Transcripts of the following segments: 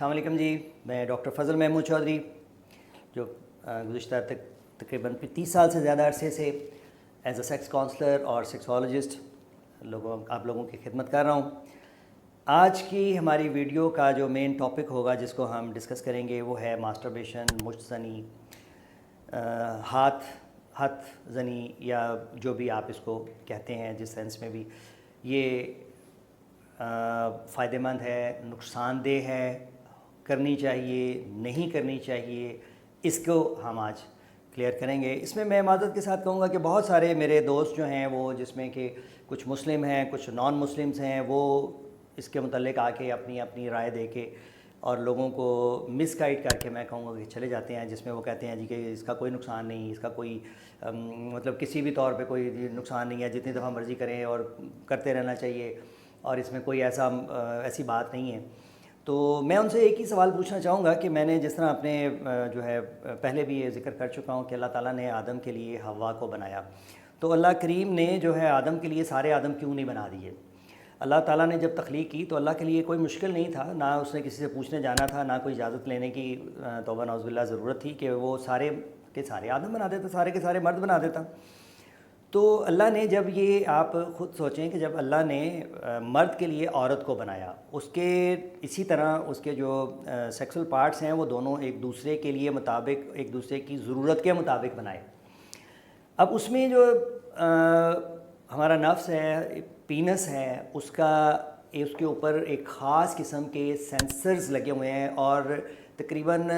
السلام علیکم جی، میں ڈاکٹر فضل محمود چودھری جو گزشتہ تقریباً 30 سال سے زیادہ عرصے سے ایز اے سیکس کاؤنسلر اور سیکسولوجسٹ آپ لوگوں کی خدمت کر رہا ہوں۔ آج کی ہماری ویڈیو کا جو مین ٹاپک ہوگا جس کو ہم ڈسکس کریں گے وہ ہے ماسٹربیشن، مشت زنی، ہاتھ زنی یا جو بھی آپ اس کو کہتے ہیں جس سینس میں بھی یہ فائدہ مند ہے، نقصان دہ ہے، کرنی چاہیے، نہیں کرنی چاہیے، اس کو ہم آج کلیئر کریں گے۔ اس میں میں معذرت کے ساتھ کہوں گا کہ بہت سارے میرے دوست جو ہیں وہ جس میں کہ کچھ مسلم ہیں، کچھ نان مسلمز ہیں، وہ اس کے متعلق آ کے اپنی رائے دے کے اور لوگوں کو مس گائیڈ کر کے میں کہوں گا کہ چلے جاتے ہیں، جس میں وہ کہتے ہیں جی کہ اس کا کوئی نقصان نہیں، اس کا کوئی مطلب کسی بھی طور پہ کوئی نقصان نہیں ہے، جتنی دفعہ مرضی کریں اور کرتے رہنا چاہیے اور اس میں کوئی ایسی بات نہیں ہے۔ تو میں ان سے ایک ہی سوال پوچھنا چاہوں گا کہ میں نے جس طرح اپنے جو ہے پہلے بھی یہ ذکر کر چکا ہوں کہ اللہ تعالیٰ نے آدم کے لیے حوا کو بنایا، تو اللہ کریم نے جو ہے آدم کے لیے سارے آدم کیوں نہیں بنا دیے؟ اللہ تعالیٰ نے جب تخلیق کی تو اللہ کے لیے کوئی مشکل نہیں تھا، نہ اس نے کسی سے پوچھنے جانا تھا، نہ کوئی اجازت لینے کی توبہ نعوذ باللہ ضرورت تھی کہ وہ سارے کے سارے آدم بنا دیتا، سارے کے سارے مرد بنا دیتا۔ تو اللہ نے جب یہ آپ خود سوچیں کہ جب اللہ نے مرد کے لیے عورت کو بنایا، اس کے اسی طرح اس کے جو سیکسول پارٹس ہیں وہ دونوں ایک دوسرے کے لیے مطابق ایک دوسرے کی ضرورت کے مطابق بنائے۔ اب اس میں جو ہمارا نفس ہے، پینس ہے، اس کے اوپر ایک خاص قسم کے سینسرز لگے ہوئے ہیں اور تقریباً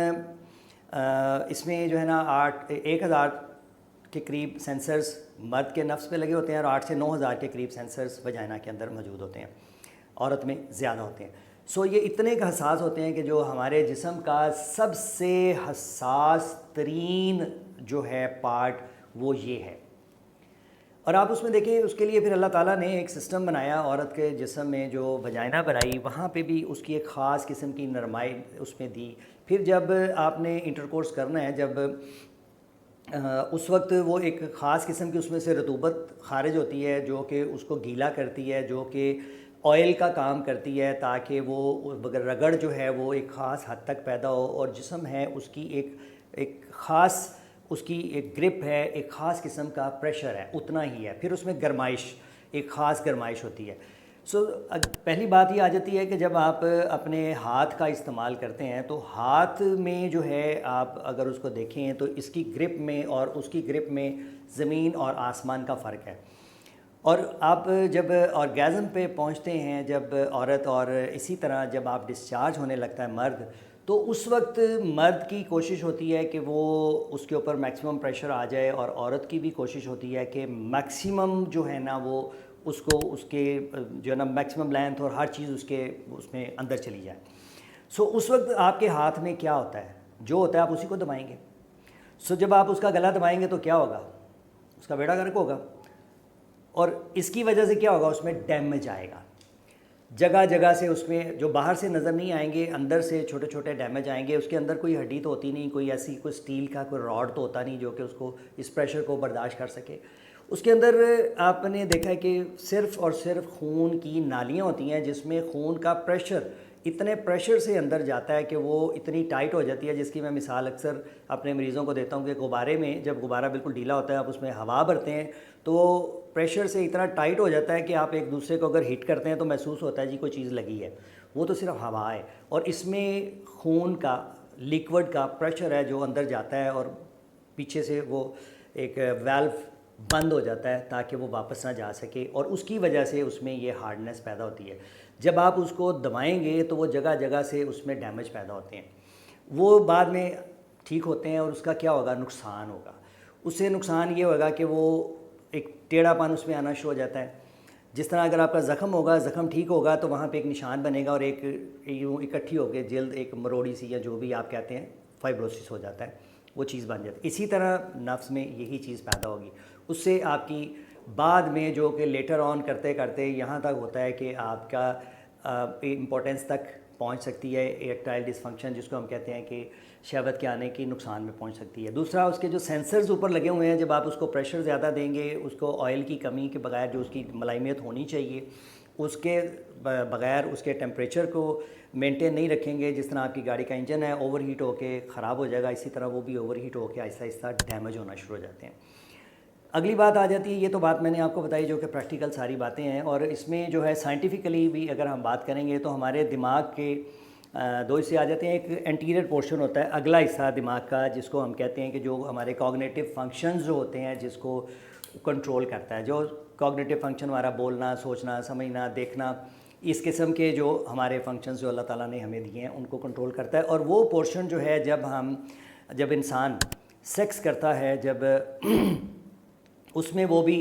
اس میں جو ہے نا 1000 کے قریب سینسرز مرد کے نفس پہ لگے ہوتے ہیں اور 8 سے 9000 کے قریب سینسرز وجائنا کے اندر موجود ہوتے ہیں، عورت میں زیادہ ہوتے ہیں۔ سو یہ اتنے کا حساس ہوتے ہیں کہ جو ہمارے جسم کا سب سے حساس ترین جو ہے پارٹ وہ یہ ہے۔ اور آپ اس میں دیکھیں اس کے لیے پھر اللہ تعالیٰ نے ایک سسٹم بنایا، عورت کے جسم میں جو وجائنا بنائی، وہاں پہ بھی اس کی ایک خاص قسم کی نرمائی اس میں دی۔ پھر جب آپ نے انٹرکورس کرنا ہے، جب اس وقت وہ ایک خاص قسم کی اس میں سے رطوبت خارج ہوتی ہے جو کہ اس کو گیلا کرتی ہے، جو کہ آئل کا کام کرتی ہے تاکہ وہ رگڑ جو ہے وہ ایک خاص حد تک پیدا ہو، اور جسم ہے اس کی ایک خاص اس کی ایک گرپ ہے، ایک خاص قسم کا پریشر ہے، اتنا ہی ہے۔ پھر اس میں گرمائش، ایک خاص گرمائش ہوتی ہے۔ پہلی بات یہ آ جاتی ہے کہ جب آپ اپنے ہاتھ کا استعمال کرتے ہیں تو ہاتھ میں جو ہے آپ اگر اس کو دیکھیں تو اس کی گرپ میں اور اس کی گرپ میں زمین اور آسمان کا فرق ہے۔ اور آپ جب آرگیزم پہ پہنچتے ہیں جب عورت، اور اسی طرح جب آپ ڈسچارج ہونے لگتا ہے مرد، تو اس وقت مرد کی کوشش ہوتی ہے کہ وہ اس کے اوپر میکسیمم پریشر آ جائے، اور عورت کی بھی کوشش ہوتی ہے کہ میکسیمم جو ہے نا وہ اس کو اس کے جو ہے نا میکسیمم لینتھ اور ہر چیز اس میں اندر چلی جائے۔ سو اس وقت آپ کے ہاتھ میں کیا ہوتا ہے؟ جو ہوتا ہے آپ اسی کو دبائیں گے۔ سو جب آپ اس کا گلا دبائیں گے تو کیا ہوگا؟ اس کا بیڑا غرق ہوگا، اور اس کی وجہ سے کیا ہوگا؟ اس میں ڈیمیج آئے گا، جگہ جگہ سے اس میں جو باہر سے نظر نہیں آئیں گے، اندر سے چھوٹے چھوٹے ڈیمیج آئیں گے۔ اس کے اندر کوئی ہڈی تو ہوتی نہیں، کوئی ایسی کوئی سٹیل کا کوئی راڈ تو ہوتا نہیں جو کہ اس کو اس پریشر کو برداشت کر سکے۔ اس کے اندر آپ نے دیکھا ہے کہ صرف اور صرف خون کی نالیاں ہوتی ہیں جس میں خون کا پریشر اتنے پریشر سے اندر جاتا ہے کہ وہ اتنی ٹائٹ ہو جاتی ہے، جس کی میں مثال اکثر اپنے مریضوں کو دیتا ہوں کہ غبارے میں جب غبارہ بالکل ڈھیلا ہوتا ہے آپ اس میں ہوا بھرتے ہیں تو پریشر سے اتنا ٹائٹ ہو جاتا ہے کہ آپ ایک دوسرے کو اگر ہٹ کرتے ہیں تو محسوس ہوتا ہے جی کوئی چیز لگی ہے، وہ تو صرف ہوا ہے، اور اس میں خون کا لیکوڈ کا پریشر ہے جو اندر جاتا ہے اور پیچھے سے وہ ایک ویلو بند ہو جاتا ہے تاکہ وہ واپس نہ جا سکے، اور اس کی وجہ سے اس میں یہ ہارڈنس پیدا ہوتی ہے۔ جب آپ اس کو دبائیں گے تو وہ جگہ جگہ سے اس میں ڈیمیج پیدا ہوتے ہیں، وہ بعد میں ٹھیک ہوتے ہیں، اور اس کا کیا ہوگا؟ نقصان ہوگا۔ اس سے نقصان یہ ہوگا کہ وہ ایک ٹیڑھا پن اس میں آنا شروع ہو جاتا ہے۔ جس طرح اگر آپ کا زخم ہوگا، زخم ٹھیک ہوگا تو وہاں پہ ایک نشان بنے گا، اور ایک یوں اکٹھی ہو کے جلد ایک مروڑی سی یا جو بھی آپ کہتے ہیں فائبروسس ہو جاتا ہے، وہ چیز بن جاتی ہے۔ اسی طرح نفس میں یہی چیز پیدا ہوگی، اس سے آپ کی بعد میں جو کہ لیٹر آن کرتے کرتے یہاں تک ہوتا ہے کہ آپ کا امپورٹنس تک پہنچ سکتی ہے، ایکٹائل ڈسفنکشن جس کو ہم کہتے ہیں کہ شہوت کے آنے کی نقصان میں پہنچ سکتی ہے۔ دوسرا اس کے جو سینسرز اوپر لگے ہوئے ہیں، جب آپ اس کو پریشر زیادہ دیں گے، اس کو آئل کی کمی کے بغیر جو اس کی ملائمیت ہونی چاہیے اس کے بغیر اس کے ٹیمپریچر کو مینٹین نہیں رکھیں گے، جس طرح آپ کی گاڑی کا انجن ہے اوور ہیٹ ہو کے خراب ہو جائے گا، اسی طرح وہ بھی اوور ہیٹ ہو کے آہستہ آہستہ ڈیمیج ہونا شروع ہو جاتے ہیں۔ اگلی بات آ جاتی ہے، یہ تو بات میں نے آپ کو بتائی جو کہ پریکٹیکل ساری باتیں ہیں، اور اس میں جو ہے سائنٹیفکلی بھی اگر ہم بات کریں گے تو ہمارے دماغ کے دو حصے آ جاتے ہیں۔ ایک انٹیریئر پورشن ہوتا ہے، اگلا حصہ دماغ کا، جس کو ہم کہتے ہیں کہ جو ہمارے کوگنیٹو فنکشنز جو ہوتے ہیں، جس کو کنٹرول کرتا ہے، جو کوگنیٹو فنکشن ہمارا بولنا، سوچنا، سمجھنا، دیکھنا، اس قسم کے جو ہمارے فنکشنز جو اللہ تعالیٰ نے ہمیں دیے ہیں ان کو کنٹرول کرتا ہے۔ اور وہ پورشن جو ہے جب انسان سیکس کرتا ہے، جب اس میں وہ بھی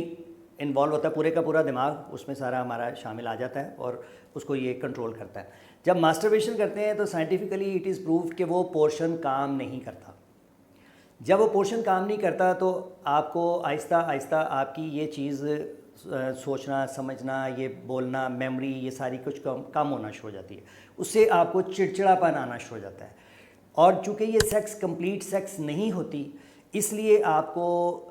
انوالو ہوتا ہے، پورے کا پورا دماغ اس میں سارا ہمارا شامل آ جاتا ہے اور اس کو یہ کنٹرول کرتا ہے۔ جب ماسٹربیشن کرتے ہیں تو سائنٹیفکلی اٹ از پروفڈ کہ وہ پورشن کام نہیں کرتا۔ جب وہ پورشن کام نہیں کرتا تو آپ کو آہستہ آہستہ آپ کی یہ چیز سوچنا، سمجھنا، یہ بولنا، میموری، یہ ساری کچھ کم ہونا شروع ہو جاتی ہے۔ اس سے آپ کو چڑچڑاپن آنا شروع ہو جاتا ہے، اور چونکہ یہ سیکس کمپلیٹ سیکس نہیں ہوتی، اس لیے آپ کو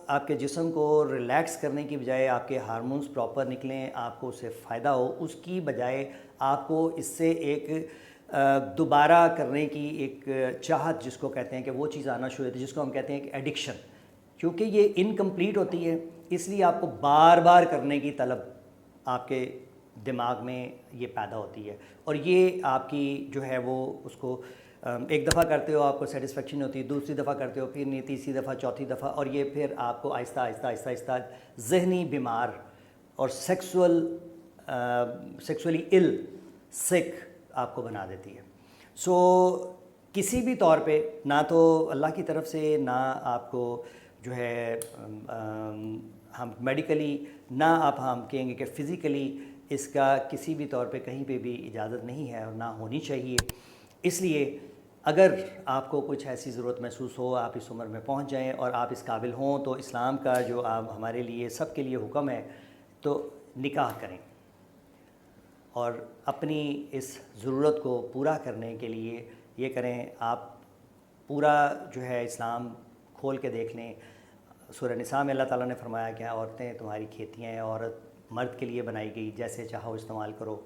آپ کے جسم کو ریلیکس کرنے کی بجائے آپ کے ہارمونز پراپر نکلیں، آپ کو اس سے فائدہ ہو، اس کی بجائے آپ کو اس سے ایک دوبارہ کرنے کی ایک چاہت جس کو کہتے ہیں کہ وہ چیز آنا شروع ہوتی ہے، جس کو ہم کہتے ہیں کہ ایڈکشن۔ کیونکہ یہ انکمپلیٹ ہوتی ہے اس لیے آپ کو بار بار کرنے کی طلب آپ کے دماغ میں یہ پیدا ہوتی ہے، اور یہ آپ کی جو ہے وہ اس کو ایک دفعہ کرتے ہو آپ کو سیٹسفیکشن ہوتی ہے، دوسری دفعہ کرتے ہو پھر نہیں، تیسری دفعہ، چوتھی دفعہ، اور یہ پھر آپ کو آہستہ آہستہ آہستہ آہستہ ذہنی بیمار اور سیکسولی ال سک آپ کو بنا دیتی ہے۔ سو کسی بھی طور پہ نہ تو اللہ کی طرف سے، نہ آپ کو جو ہے ہم میڈیکلی، نہ آپ ہم کہیں گے کہ فزیکلی اس کا کسی بھی طور پہ کہیں پہ بھی اجازت نہیں ہے اور نہ ہونی چاہیے۔ اس لیے اگر آپ کو کچھ ایسی ضرورت محسوس ہو، آپ اس عمر میں پہنچ جائیں اور آپ اس قابل ہوں، تو اسلام کا جو آپ ہمارے لیے سب کے لیے حکم ہے تو نکاح کریں، اور اپنی اس ضرورت کو پورا کرنے کے لیے یہ کریں۔ آپ پورا جو ہے اسلام کھول کے دیکھ لیں، سورہ نساء میں اللہ تعالیٰ نے فرمایا کہ عورتیں تمہاری کھیتیاں ہیں، عورت مرد کے لیے بنائی گئی، جیسے چاہو استعمال کرو،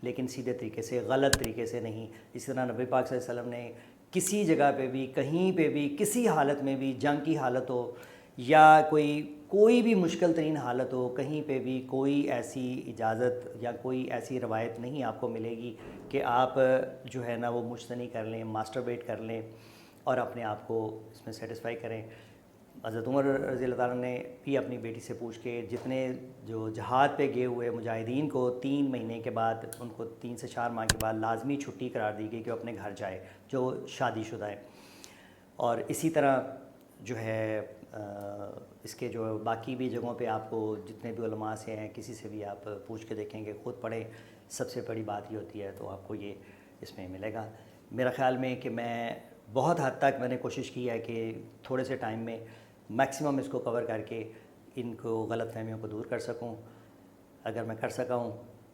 لیکن سیدھے طریقے سے، غلط طریقے سے نہیں۔ اسی طرح نبی پاک صلی اللہ علیہ وسلم نے کسی جگہ پہ بھی، کہیں پہ بھی، کسی حالت میں بھی، جنگ کی حالت ہو یا کوئی بھی مشکل ترین حالت ہو، کہیں پہ بھی کوئی ایسی اجازت یا کوئی ایسی روایت نہیں آپ کو ملے گی کہ آپ جو ہے نا وہ مجتنی کر لیں، ماسٹربیٹ کر لیں اور اپنے آپ کو اس میں سیٹسفائی کریں۔ حضرت عمر رضی اللہ تعالیٰ نے بھی اپنی بیٹی سے پوچھ کے جتنے جو جہاد پہ گئے ہوئے مجاہدین کو 3 مہینے کے بعد، ان کو 3 سے 4 ماہ کے بعد لازمی چھٹی قرار دی گئی کہ وہ اپنے گھر جائے جو شادی شدہ ہے۔ اور اسی طرح جو ہے اس کے جو باقی بھی جگہوں پہ آپ کو جتنے بھی علماء سے ہیں، کسی سے بھی آپ پوچھ کے دیکھیں گے، خود پڑھیں، سب سے بڑی بات یہ ہوتی ہے، تو آپ کو یہ اس میں ملے گا۔ میرا خیال میں کہ میں بہت حد تک میں نے کوشش کی ہے کہ تھوڑے سے ٹائم میں میکسیمم اس کو کور کر کے ان کو غلط فہمیوں کو دور کر سکوں۔ اگر میں کر سکا ہوں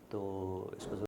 تو اس کو